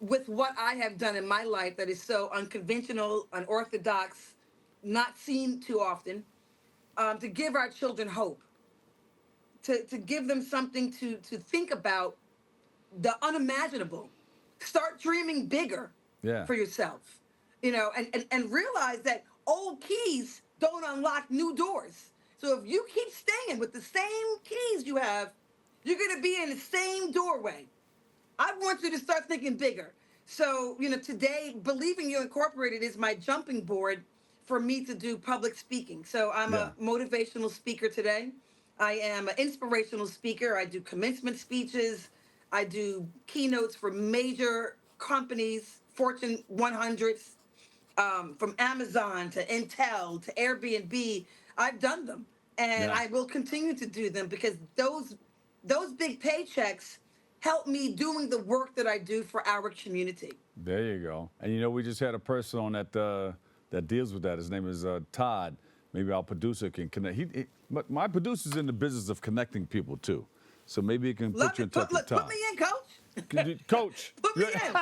F: with what I have done in my life that is so unconventional, unorthodox, not seen too often, to give our children hope, to give them something to think about, the unimaginable. Start dreaming bigger for yourself, you know, and realize that old keys don't unlock new doors. So if you keep staying with the same keys you have, you're going to be in the same doorway. I want you to start thinking bigger. So, you know, today, Believe in You Incorporated is my jumping board for me to do public speaking. So I'm a motivational speaker today. I am an inspirational speaker. I do commencement speeches. I do keynotes for major companies, Fortune 100s, from Amazon to Intel to Airbnb. I've done them, and I will continue to do them because those big paychecks help me doing the work that I do for our community.
A: There you go. And you know, we just had a person on that deals with that. His name is Todd. Maybe our producer can connect. But my producer's in the business of connecting people too. So maybe he can put you in touch with Todd.
F: Put me in, Coach.
A: Coach.
F: Put me in.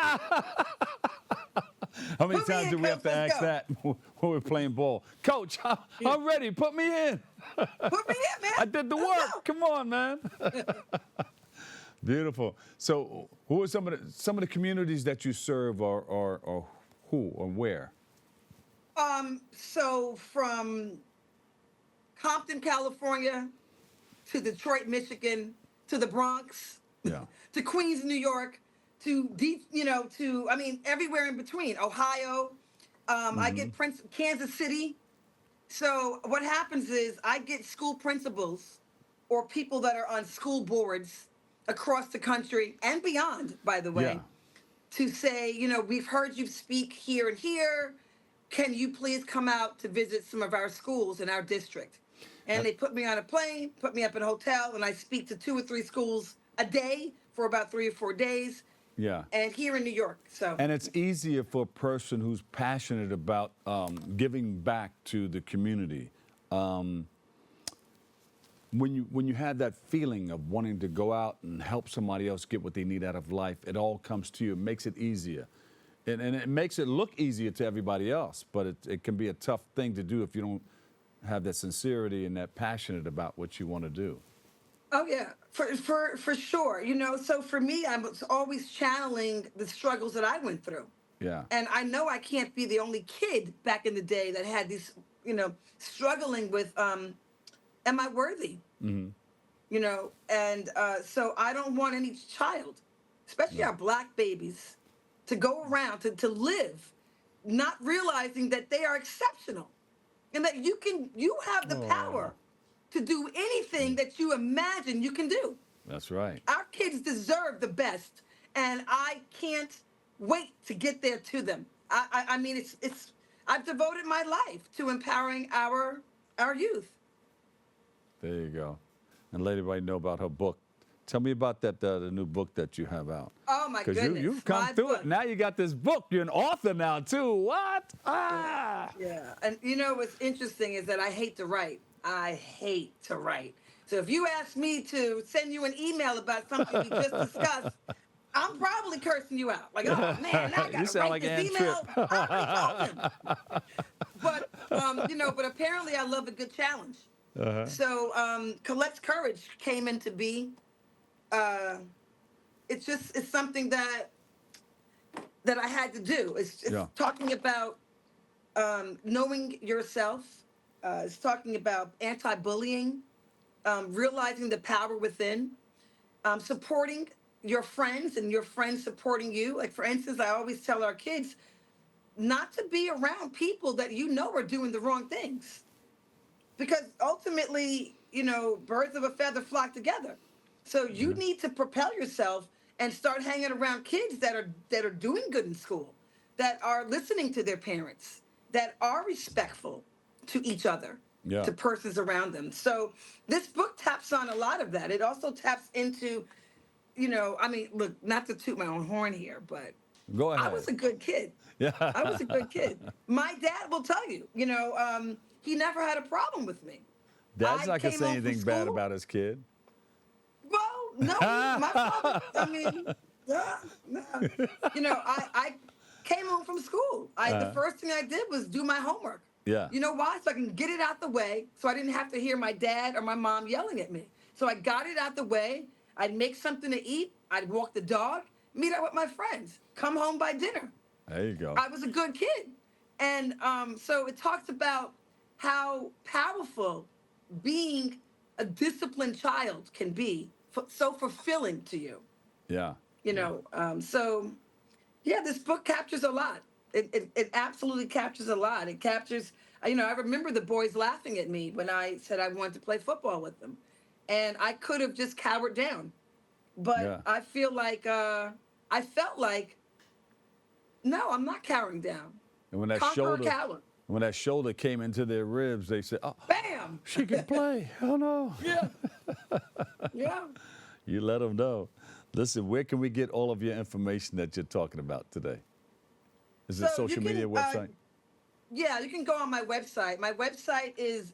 A: How many times do we have to ask that when we're playing ball? Coach, I'm ready. Put me in.
F: Put me in, man.
A: I did the work. Come on, man. Beautiful. So, who are some of the communities that you serve, or who or where?
F: So from Compton, California, to Detroit, Michigan, to the Bronx, to Queens, New York, to everywhere in between. Ohio, I get Kansas City. So what happens is I get school principals or people that are on school boards across the country and beyond, by the way, to say, you know, we've heard you speak here and here. Can you please come out to visit some of our schools in our district? And they put me on a plane, put me up in a hotel, and I speak to 2 or 3 schools a day for about 3 or 4 days.
A: Yeah.
F: And here in New York. So.
A: And it's easier for a person who's passionate about giving back to the community. When you have that feeling of wanting to go out and help somebody else get what they need out of life, it all comes to you. It makes it easier. And it makes it look easier to everybody else, but it can be a tough thing to do if you don't have that sincerity and that passionate about what you want to do.
F: Oh yeah, for sure. You know, so for me, I was always channeling the struggles that I went through.
A: Yeah.
F: And I know I can't be the only kid back in the day that had these, you know, struggling with, am I worthy? Mm-hmm. You know, and so I don't want any child, especially our Black babies, to go around to live not realizing that they are exceptional and that you have the power to do anything that you imagine you can do.
A: That's right.
F: Our kids deserve the best, and I can't wait to get there to them. I mean, it's I've devoted my life to empowering our youth.
A: There you go. And let everybody know about her book, Tell me about that the new book that you have out.
F: Oh my
A: Because
F: goodness.
A: you've come
F: My
A: through
F: book.
A: it. Now you got this book. You're an author now too. What? Ah.
F: Yeah. And you know what's interesting is that I hate to write. I hate to write. So if you ask me to send you an email about something we just discussed, I'm probably cursing you out. Like, oh man, now I
A: You
F: gotta
A: sound
F: write
A: like
F: this
A: Ann
F: email.
A: Tripp.
F: I already told him. But you know, but apparently I love a good challenge. So Collette's Courage came into being. It's something that I had to do. It's
A: Yeah.
F: talking about knowing yourself. It's talking about anti-bullying, realizing the power within, supporting your friends and your friends supporting you. Like, for instance, I always tell our kids not to be around people that you know are doing the wrong things. Because ultimately, you know, birds of a feather flock together. So you need to propel yourself and start hanging around kids that are doing good in school, that are listening to their parents, that are respectful to each other,
A: Yeah.
F: to persons around them. So this book taps on a lot of that. It also taps into, you know, I mean, look, not to toot my own horn here, but
A: Go ahead.
F: I was a good kid.
A: Yeah.
F: I was a good kid. My dad will tell you, you know, he never had a problem with me.
A: Dad's
F: I
A: not gonna
F: came
A: say
F: home from
A: anything bad
F: school.
A: about his kid.
F: Well, no, my father, I mean, no. You know, I came home from school. The first thing I did was do my homework.
A: Yeah.
F: You know why? So I can get it out the way, so I didn't have to hear my dad or my mom yelling at me. So I got it out the way. I'd make something to eat. I'd walk the dog, meet up with my friends, come home by dinner.
A: There you go.
F: I was a good kid. And so it talks about how powerful being a disciplined child can be, so fulfilling to you.
A: Yeah.
F: You know, so yeah, this book captures a lot. It absolutely captures a lot. It captures, you know, I remember the boys laughing at me when I said I wanted to play football with them. And I could have just cowered down. But
A: Yeah.
F: I feel like, I felt like, no, I'm not cowering down.
A: And when that
F: Conquer or cower.
A: when that shoulder came into their ribs, they said, "Oh,
F: Bam!
A: she can play." Oh no.
F: Yeah. Yeah.
A: You let them know. Listen, where can we get all of your information that you're talking about today? Is it
F: So you
A: social media
F: can,
A: website?
F: Yeah, you can go on my website. My website is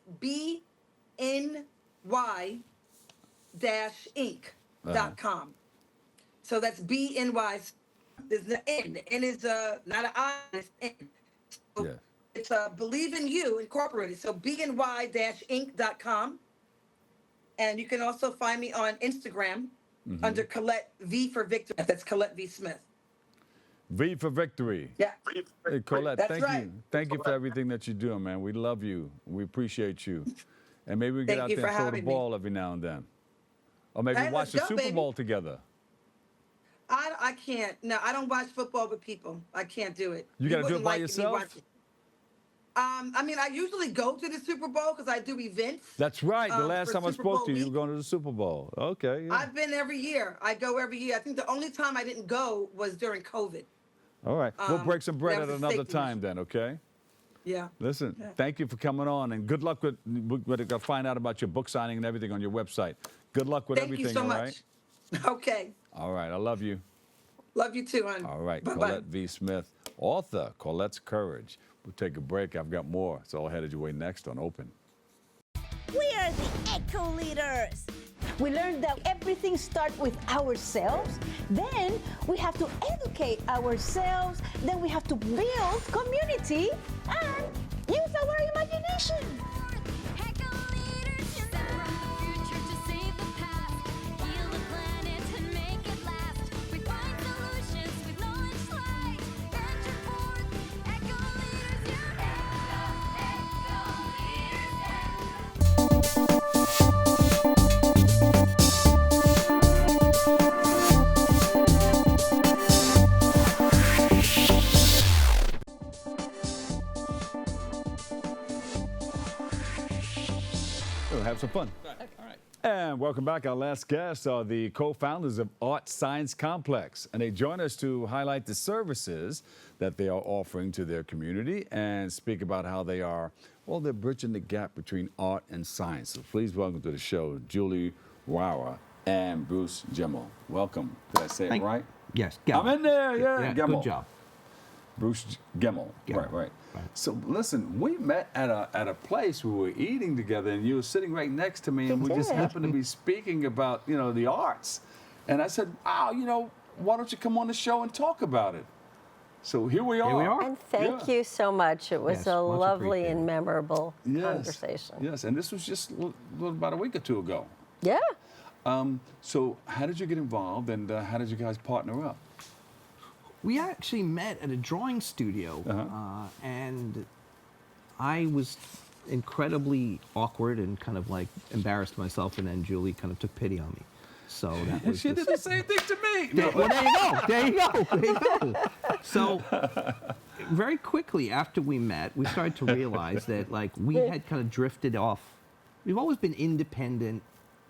F: bny-inc.com. So that's BNY. There's the N. The N is not an I, it's N. So
A: Yeah.
F: it's Believe in You Incorporated. So bny-inc.com. And you can also find me on Instagram under Collette V for Victor. That's Collette V Smith.
A: V for victory.
F: Yeah.
A: Hey, Collette,
F: That's
A: thank
F: right.
A: you. Thank you for everything that you're doing, man. We love you. We appreciate you. And maybe we get
F: Thank
A: out
F: you
A: there and
F: for
A: throw the
F: having me.
A: ball every now and then. Or maybe
F: Hey,
A: watch
F: let's
A: the
F: go,
A: Super
F: baby.
A: Bowl together.
F: I can't. No, I don't watch football with people. I can't do it.
A: You gotta do it
F: wouldn't
A: by
F: like me
A: yourself?
F: watching. I mean, I usually go to the Super Bowl because I do events.
A: That's right. The last
F: for
A: time I
F: Super
A: spoke
F: Bowl
A: to you, you
F: week.
A: were going to the Super Bowl. Okay. Yeah.
F: I've been every year. I go every year. I think the only time I didn't go was during COVID.
A: All right. We'll break some bread
F: that
A: at
F: was a
A: another
F: safety
A: time
F: issue.
A: then, okay?
F: Yeah.
A: Listen,
F: Yeah.
A: thank you for coming on, and good luck with what I find out about your book signing and everything on your website. Good luck with
F: Thank
A: everything,
F: you so
A: all
F: much.
A: right?
F: Okay.
A: All right. I love you.
F: Love you too, hon.
A: All right.
F: Bye-bye.
A: Collette V. Smith, author, Colette's Courage. We'll take a break. I've got more. It's all headed your way next on Open.
G: We are the Eco Leaders.
H: We learned that everything starts with ourselves. Then we have to educate ourselves. Then we have to build community and use our imagination.
G: Eco Leaders unite. The future to save the past. Heal the planet and make it last. We find solutions with knowledge light. Venture forth. Eco Leaders
A: We'll have some fun. All right. And welcome back. Our last guests are the co-founders of Art Science Complex, and they join us to highlight the services that they are offering to their community and speak about how they are, well, they're bridging the gap between art and science. So please welcome to the show, Julie Rauer and Bruce Gemmell. Welcome. Did I say it right?
I: Yes,
A: I'm
I: Gemmell.
A: in there. Yeah, Gemmell.
I: Good job.
A: Bruce Gemmell.
I: Gemmell.
A: Right. So listen, we met at a place we were eating together, and you were sitting right next to me, and we just happened to be speaking about the arts. And I said, wow, why don't you come on the show and talk about it? So here we are.
I: Here we are.
J: And thank you so much. It was
I: Yes,
J: a
I: much
J: lovely
I: appreciated.
J: and memorable conversation.
A: Yes, and this was just about a week or two ago.
J: Yeah.
A: So how did you get involved, and how did you guys partner up?
I: We actually met at a drawing studio, and I was incredibly awkward and kind of like embarrassed myself, and then Julie kind of took pity on me. So that was
A: She did the same thing to me.
I: Well, there you go. So very quickly after we met, we started to realize that like we had kind of drifted off. We've always been independent,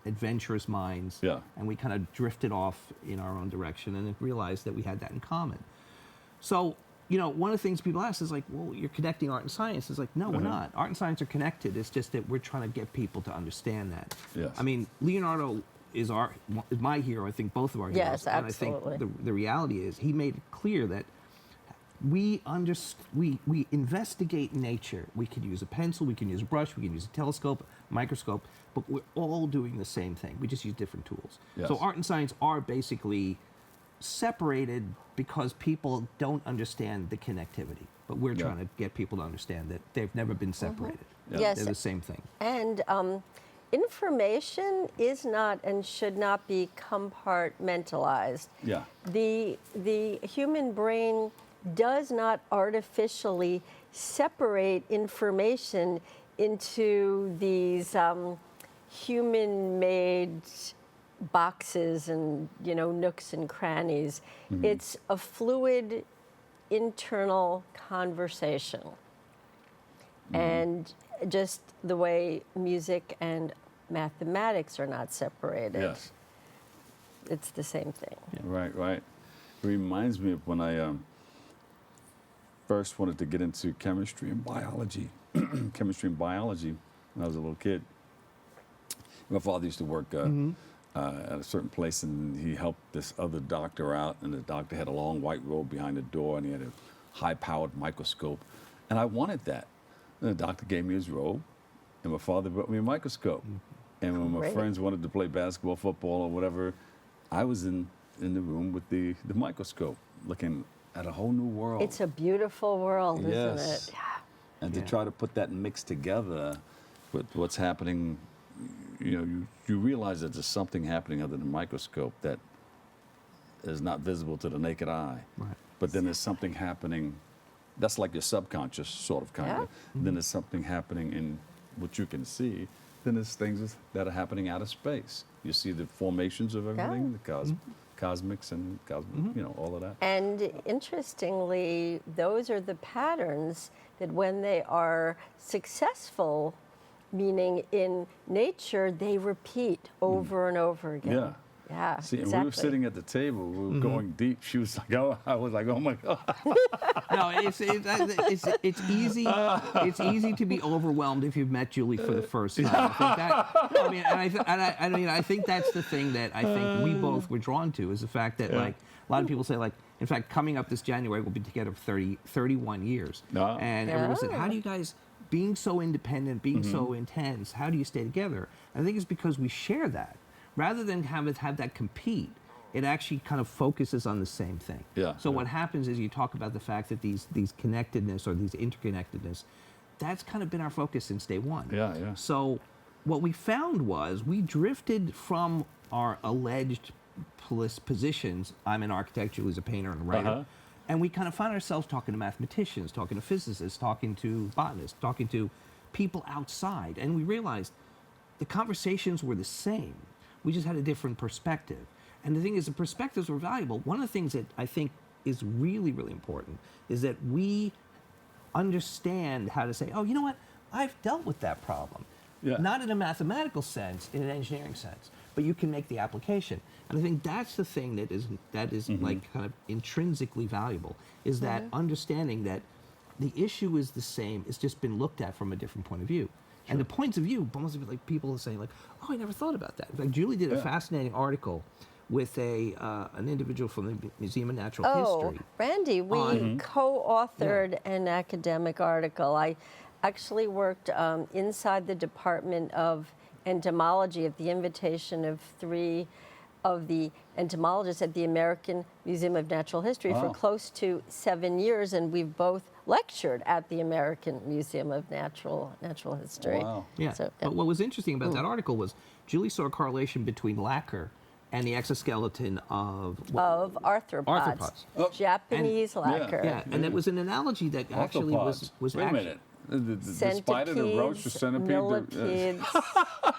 I: adventurous minds, and we kind of drifted off in our own direction, and then realized that we had that in common. So, one of the things people ask is like, well, you're connecting art and science. It's like, no, we're not. Art and science are connected. It's just that we're trying to get people to understand that.
A: Yes.
I: I mean, Leonardo is my hero. I think both of our heroes.
J: Yes, absolutely.
I: And I think the reality is he made it clear that we investigate nature. We could use a pencil, we can use a brush, we can use a telescope, microscope, but we're all doing the same thing. We just use different tools.
A: Yes.
I: So art and science are basically separated because people don't understand the connectivity. But we're trying to get people to understand that they've never been separated.
J: Yes.
I: They're the same thing.
J: And information is not and should not be compartmentalized.
A: Yeah.
J: The human brain does not artificially separate information into these human-made boxes and nooks and crannies. It's a fluid internal conversation. And just the way music and mathematics are not separated.
A: Yes.
J: It's the same thing.
A: Right. It reminds me of when I first wanted to get into chemistry and biology. Chemistry and biology when I was a little kid. My father used to work at a certain place, and he helped this other doctor out, and the doctor had a long white robe behind the door, and he had a high-powered microscope, and I wanted that. And the doctor gave me his robe, and my father brought me a microscope. And when my
J: Great.
A: friends wanted to play basketball, football, or whatever, I was in the room with the microscope, looking at a whole new world.
J: It's a beautiful world, isn't
A: Yes.
J: it?
A: And to try to put that mix together with what's happening, you realize that there's something happening under the microscope that is not visible to the naked eye.
I: Right.
A: But then there's something happening that's like your subconscious, sort of, kind of. Then there's something happening in what you can see. Then there's things that are happening out of space. You see the formations of everything, the cosmics and all of that.
J: And interestingly, those are the patterns that when they are successful, meaning in nature, they repeat over and over again.
A: Yeah.
J: Yeah,
A: See, and
J: exactly.
A: we were sitting at the table. We were going deep. She was like, "Oh," I was like, "Oh my God."
I: No, it's easy. It's easy to be overwhelmed if you've met Julie for the first time. I think that's the thing that I think we both were drawn to is the fact that like a lot of people say like, in fact, coming up this January we'll be together for 31 years. And everyone said, "How do you guys?" Being so independent, being so intense, how do you stay together? And I think it's because we share that. Rather than have that compete, it actually kind of focuses on the same thing. So what happens is you talk about the fact that these connectedness or these interconnectedness, that's kind of been our focus since day one. So what we found was we drifted from our alleged positions. I'm an architect, Julie's a painter and a writer. And we kind of found ourselves talking to mathematicians, talking to physicists, talking to botanists, talking to people outside. And we realized the conversations were the same. We just had a different perspective. And the thing is, the perspectives were valuable. One of the things that I think is really, really important is that we understand how to say, oh, you know what? I've dealt with that problem. Not in a mathematical sense, in an engineering sense, but you can make the application. And I think that's the thing that is like kind of intrinsically valuable, is that understanding that the issue is the same, it's just been looked at from a different point of view. And the points of view, almost like people are saying like, oh, I never thought about that. In fact, Julie did a fascinating article with an individual from the Museum of Natural History.
J: Randy, we co-authored an academic article. I actually worked inside the Department of Entomology at the invitation of 3 of the entomologists at the American Museum of Natural History for close to 7 years, and we've both lectured at the American Museum of Natural History.
A: Wow.
I: Yeah.
J: So,
I: But what was interesting about that article was Julie saw a correlation between lacquer and the exoskeleton of
J: arthropods. Japanese lacquer.
I: Yeah, and it was an analogy that actually was
A: Wait a
I: actually,
A: minute. The spider, the roach, the centipede,
J: millipedes.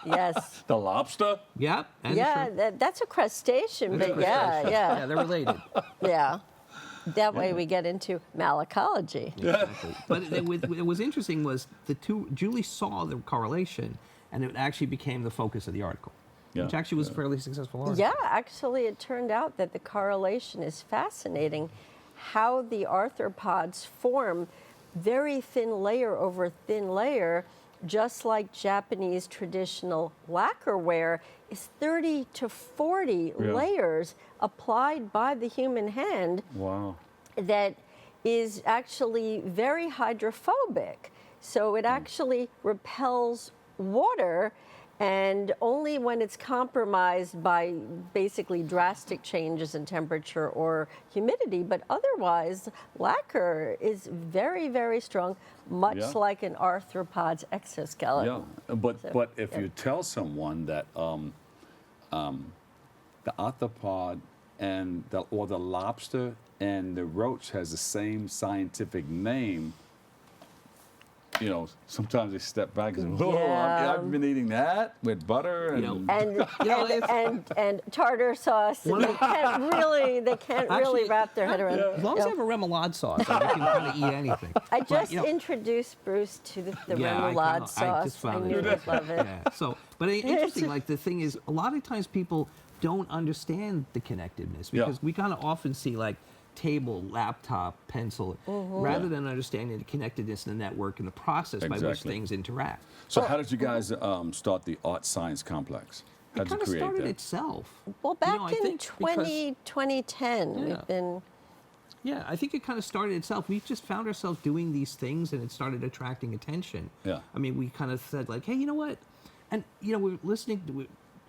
J: Yes.
A: the lobster.
I: Yeah. And
J: Yeah, that's a crustacean, but
I: yeah,
J: yeah.
I: they're related.
J: Yeah. That way we get into malacology.
I: Exactly. But it was interesting was the two. Julie saw the correlation, and it actually became the focus of the article, which actually was a fairly successful article.
J: Yeah, actually, it turned out that the correlation is fascinating. How the arthropods form very thin layer over thin layer, just like Japanese traditional lacquerware, is 30 to 40 layers applied by the human hand.
A: Wow.
J: That is actually very hydrophobic. So it actually repels water, and only when it's compromised by basically drastic changes in temperature or humidity. But otherwise, lacquer is very, very strong, much like an arthropod's exoskeleton.
A: Yeah, but if you tell someone that the arthropod and the lobster and the roach has the same scientific name, you know, sometimes they step back and say, "Oh, I've been eating that with butter and
J: And tartar sauce. And they can't really wrap their head around.
I: As long as you have a remoulade sauce, like, you can kind of eat anything.
J: I just introduced Bruce to the remoulade sauce. I knew he'd love it.
I: Yeah. So, but interesting. Like the thing is, a lot of times people don't understand the connectedness because we kind of often see like table, laptop, pencil, rather than understanding the connectedness in the network and the process by which things interact.
A: So how did you guys start the Art Science Complex? How
I: It
A: did you
I: kind of
A: create
I: started
A: that?
I: itself.
J: Well, back
I: I
J: in
I: think
J: 2010, we've been...
I: Yeah, I think it kind of started itself. We just found ourselves doing these things, and it started attracting attention.
A: Yeah.
I: I mean, we kind of said like, hey, you know what? And you know, we were listening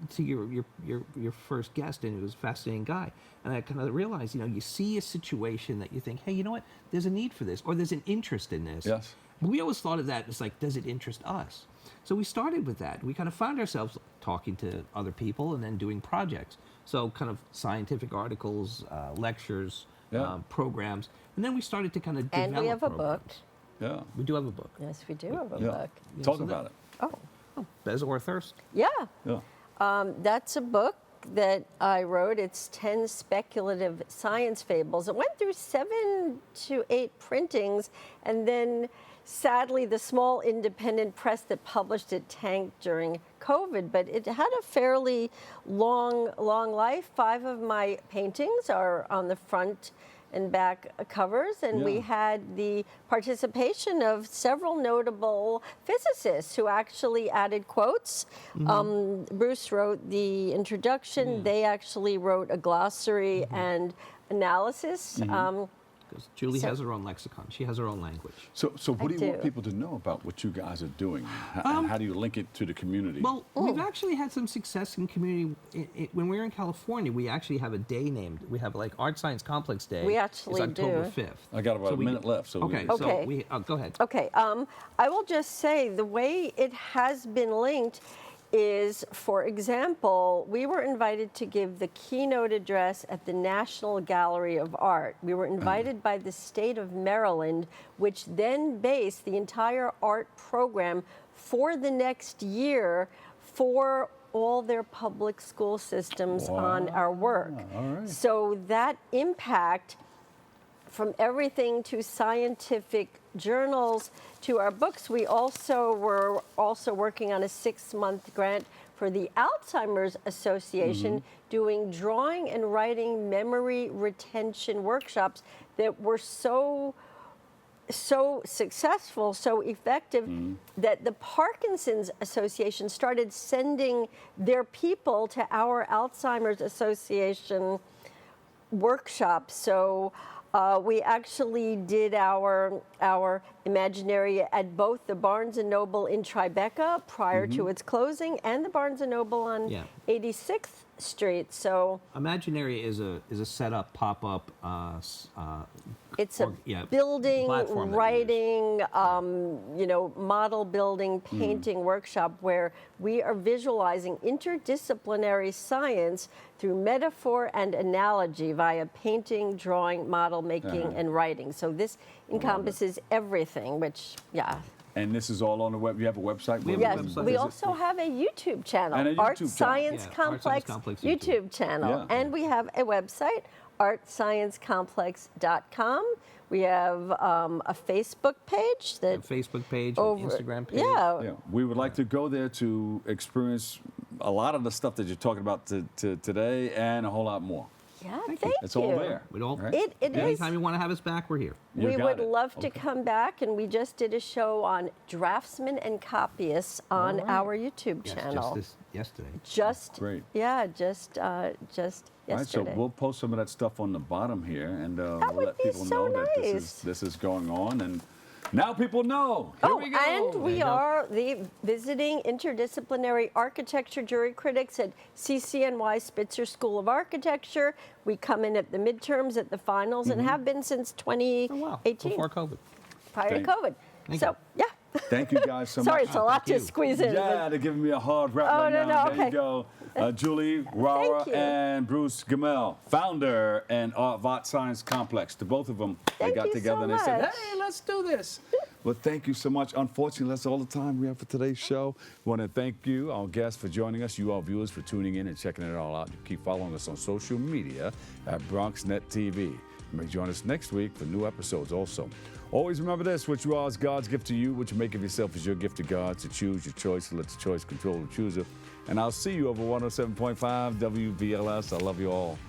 I: to your first guest, and he was a fascinating guy. And I kind of realized, you know, you see a situation that you think, hey, you know what? There's a need for this, or there's an interest in this.
A: Yes.
I: But we always thought of that as like, does it interest us? So we started with that. We kind of found ourselves talking to other people and then doing projects. So kind of scientific articles, lectures, programs. And then we started to kind of develop
J: And we have a
I: programs.
J: book.
A: Yeah.
I: We do have a book.
J: Yes, we do have a book.
A: Talk about it.
J: Oh,
I: Bez or Thirst.
J: yeah.
A: Yeah.
J: That's a book that I wrote. It's 10 speculative science fables. It went through 7 to 8 printings, and then sadly the small independent press that published it tanked during COVID, but it had a fairly long life. 5 of my paintings are on the front and back covers, and we had the participation of several notable physicists who actually added quotes. Bruce wrote the introduction. They actually wrote a glossary and analysis.
I: Because Julie has her own lexicon. She has her own language.
A: So what do you want
J: do.
A: people to know about what you guys are doing? And how do you link it to the community?
I: Well, we've actually had some success in community. When we were in California, we actually have a day named. We have like Art Science Complex Day.
J: We actually
I: it's October
J: do.
I: 5th.
A: I got about a minute left. So
I: Okay.
A: we,
I: So we go ahead.
J: Okay, I will just say the way it has been linked is, for example, we were invited to give the keynote address at the National Gallery of Art. We were invited by the state of Maryland, which then based the entire art program for the next year for all their public school systems on our work.
A: All right.
J: So that impact, from everything to scientific journals to our books, we also were working on a 6-month grant for the Alzheimer's Association, doing drawing and writing memory retention workshops that were so so successful, so effective, that the Parkinson's Association started sending their people to our Alzheimer's Association workshops. So we actually did our Imaginary at both the Barnes & Noble in Tribeca prior to its closing and the Barnes & Noble on 86th Street. So
I: Imaginary is a setup, pop-up.
J: it's a building,
I: platform that
J: writing, model building, painting workshop where we are visualizing interdisciplinary science through metaphor and analogy via painting, drawing, model making, and writing. So this encompasses everything, which,
A: And this is all on the web. You have a website?
I: We have a
J: Yes,
I: website.
J: we also have a YouTube channel,
A: And a YouTube
J: Art
A: channel.
J: Science
I: Yeah, Art
J: Complex
I: Science Complex
J: YouTube channel.
A: Yeah.
J: And we have a website, artsciencecomplex.com. We have a Facebook page
I: A
J: that
I: Facebook page,
J: over,
I: an Instagram page.
A: Yeah, we would like to go there to experience a lot of the stuff that you're talking about today and a whole lot more.
J: thank
A: It's
J: you.
A: all there.
I: We don't.
A: Right?
J: It is.
I: Anytime you want to have us back, we're here.
A: You
J: We
A: got
J: would
A: it.
J: love to come back, and we just did a show on draftsmen and copyists on our YouTube
I: Yes,
J: channel.
I: just yesterday.
J: Just
A: Great.
J: just
A: All right, so
J: yesterday.
A: we'll post some of that stuff on the bottom here, and we'll
J: would
A: let
J: be
A: people
J: so
A: know that
J: nice.
A: this is going on, and now people know. Here we go.
J: And
A: There
J: we
A: you go.
J: are the visiting interdisciplinary architecture jury critics at CCNY Spitzer School of Architecture. We come in at the midterms, at the finals, and have been since 2018,
I: Oh wow! Before COVID.
J: prior
A: Thank-
J: to COVID.
I: Thank
J: So,
I: you.
A: Thank you guys so
J: Sorry,
A: much.
J: it's a lot
I: thank
J: to
I: you.
J: squeeze in.
A: Yeah,
J: but
A: they're giving me a hard rap right
J: no,
A: now.
J: no,
A: There
J: okay.
A: you go. Julie Rauer
J: you.
A: and Bruce Gemmell, founder and Art Science Complex. The both of them, they
J: Thank
A: got
J: you
A: together
J: so
A: and they said,
J: much.
A: hey, let's do this. Well, thank you so much. Unfortunately, that's all the time we have for today's show. We want to thank you, our guests, for joining us, you, our viewers, for tuning in and checking it all out. Keep following us on social media at Bronxnet TV. You may join us next week for new episodes also. Always remember this, what you are is God's gift to you. What you make of yourself is your gift to God. To choose your choice, let the choice control the chooser. And I'll see you over 107.5 WBLS. I love you all.